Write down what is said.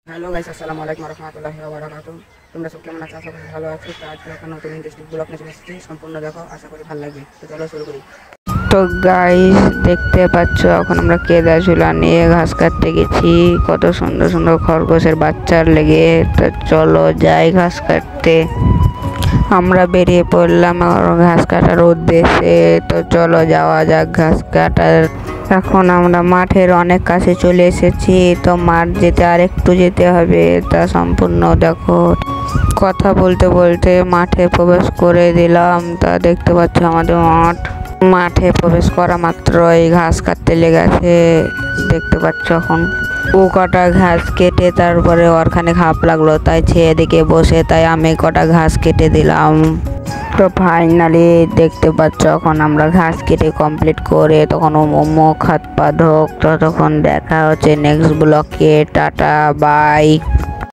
Hello guys, আসসালামু আলাইকুম রহমতুল্লাহি ওয়া বারাকাতুহু। তোমরা সব কেমন আছো? আশা করি ভালো আছো। তো আজকে একটা নতুন ইন্টারেস্টিং ব্লগ নিয়ে চলে এসেছি, সম্পূর্ণ দেখো, আশা করি ভালো লাগবে। তো চলো শুরু করি। তো গাইস, দেখতে পাচ্ছ এখন আমরা কেদারঝুলা নিয়ে ঘাস কাটতে গেছি। কত সুন্দর সুন্দর খরগোশের বাচ্চার লেগে। তো চলো যাই ঘাস কাটতে। আমরা বেরিয়ে পড়লাম ঘাস কাটার উদ্দেশ্যে। তো চলো যাওয়া যাক ঘাস কাটার। এখন আমরা মাঠের অনেক কাছে চলে এসেছি। তো মাঠ যেতে আর একটু যেতে হবে। তা সম্পূর্ণ দেখো, কথা বলতে বলতে মাঠে প্রবেশ করে দিলাম। তা দেখতে পাচ্ছ আমাদের মাঠে প্রবেশ করা মাত্রই ঘাস কাটতে লেগেছে। দেখতে পাচ্ছ এখন ও কটা ঘাস কেটে তারপরে ওরখানে খাপ লাগলো, তাই ছেয়ে দিকে বসে, তাই আমি কটা ঘাস কেটে দিলাম। তো ফাইনালি দেখতে পাচ্ছ এখন আমরা ঘাস কেটে কমপ্লিট করে তখন মুখ হাত পা ধোক। ততক্ষণ দেখা হচ্ছে নেক্সট ব্লকে। Tata bye.